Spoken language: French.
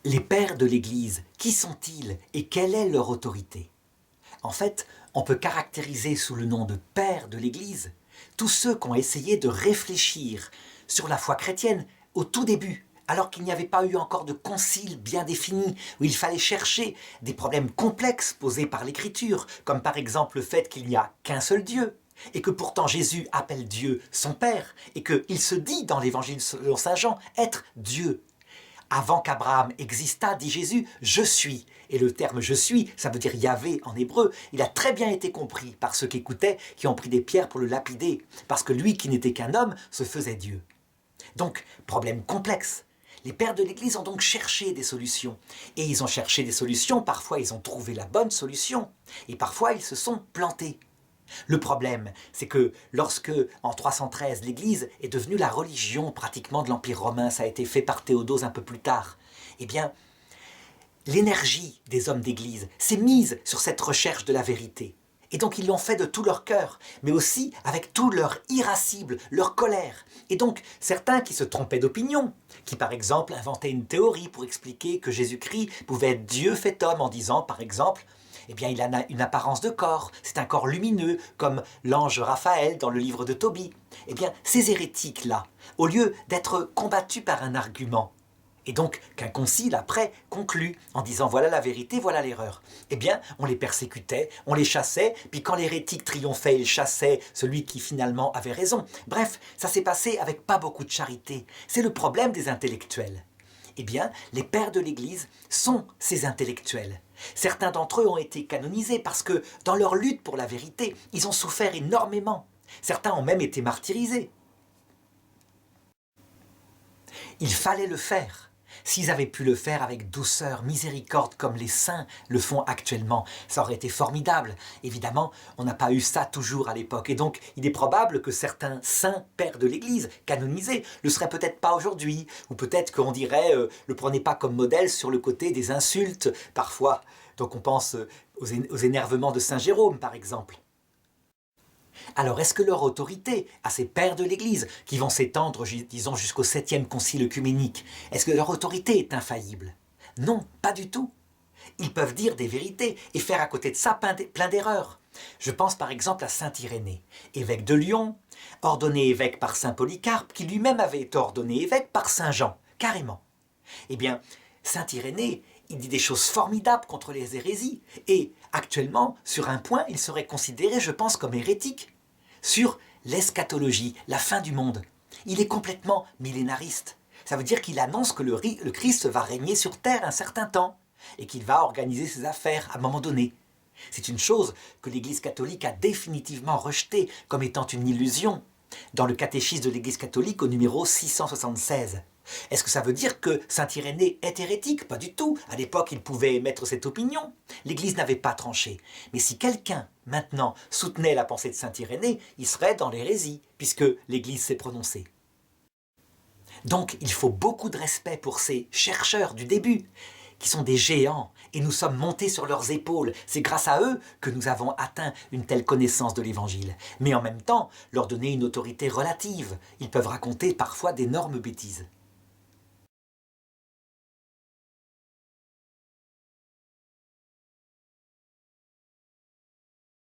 Les pères de l'Église, qui sont-ils et quelle est leur autorité? En fait, on peut caractériser sous le nom de pères de l'Église tous ceux qui ont essayé de réfléchir sur la foi chrétienne au tout début, alors qu'il n'y avait pas eu encore de concile bien défini, où il fallait chercher des problèmes complexes posés par l'Écriture, comme par exemple le fait qu'il n'y a qu'un seul Dieu, et que pourtant Jésus appelle Dieu son Père, et qu'il se dit dans l'Évangile selon saint Jean être Dieu. Avant qu'Abraham existât, dit Jésus, « Je suis ». Et le terme « je suis », ça veut dire Yahvé en hébreu. Il a très bien été compris par ceux qui écoutaient, qui ont pris des pierres pour le lapider, parce que lui qui n'était qu'un homme se faisait Dieu. Donc, problème complexe. Les pères de l'Église ont donc cherché des solutions. Et ils ont cherché des solutions, parfois ils ont trouvé la bonne solution, et parfois ils se sont plantés. Le problème, c'est que lorsque, en 313, l'Église est devenue la religion pratiquement de l'Empire romain, ça a été fait par Théodose un peu plus tard, eh bien, l'énergie des hommes d'Église s'est mise sur cette recherche de la vérité. Et donc ils l'ont fait de tout leur cœur, mais aussi avec tout leur irascible, leur colère. Et donc certains qui se trompaient d'opinion, qui par exemple inventaient une théorie pour expliquer que Jésus-Christ pouvait être Dieu fait homme en disant par exemple eh bien, il a une apparence de corps, c'est un corps lumineux, comme l'ange Raphaël dans le livre de Tobie. Eh bien, ces hérétiques-là, au lieu d'être combattus par un argument, et donc qu'un concile après conclut en disant voilà la vérité, voilà l'erreur, eh bien, on les persécutait, on les chassait, puis quand l'hérétique triomphait, il chassait celui qui finalement avait raison. Bref, ça s'est passé avec pas beaucoup de charité. C'est le problème des intellectuels. Eh bien, les pères de l'Église sont ces intellectuels. Certains d'entre eux ont été canonisés parce que, dans leur lutte pour la vérité, ils ont souffert énormément. Certains ont même été martyrisés. Il fallait le faire. S'ils avaient pu le faire avec douceur, miséricorde, comme les saints le font actuellement, ça aurait été formidable. Évidemment, on n'a pas eu ça toujours à l'époque. Et donc, il est probable que certains saints pères de l'Église, canonisés, ne seraient peut-être pas aujourd'hui. Ou peut-être qu'on dirait, le prenez pas comme modèle sur le côté des insultes, parfois. Donc on pense aux énervements de saint Jérôme, par exemple. Alors, est-ce que leur autorité, à ces pères de l'Église, qui vont s'étendre, disons, jusqu'au 7e concile œcuménique, est-ce que leur autorité est infaillible? Non, pas du tout. Ils peuvent dire des vérités et faire à côté de ça plein d'erreurs. Je pense par exemple à saint Irénée, évêque de Lyon, ordonné évêque par saint Polycarpe, qui lui-même avait été ordonné évêque par saint Jean, carrément. Eh bien, saint Irénée, il dit des choses formidables contre les hérésies. Et actuellement, sur un point, il serait considéré, je pense, comme hérétique. Sur l'eschatologie, la fin du monde. Il est complètement millénariste. Ça veut dire qu'il annonce que le Christ va régner sur terre un certain temps et qu'il va organiser ses affaires à un moment donné. C'est une chose que l'Église catholique a définitivement rejetée comme étant une illusion dans le catéchisme de l'Église catholique au numéro 676. Est-ce que ça veut dire que saint Irénée est hérétique? Pas du tout. À l'époque, il pouvait émettre cette opinion. L'Église n'avait pas tranché. Mais si quelqu'un, maintenant, soutenait la pensée de saint Irénée, il serait dans l'hérésie, puisque l'Église s'est prononcée. Donc, il faut beaucoup de respect pour ces chercheurs du début, qui sont des géants, et nous sommes montés sur leurs épaules. C'est grâce à eux que nous avons atteint une telle connaissance de l'Évangile. Mais en même temps, leur donner une autorité relative. Ils peuvent raconter parfois d'énormes bêtises.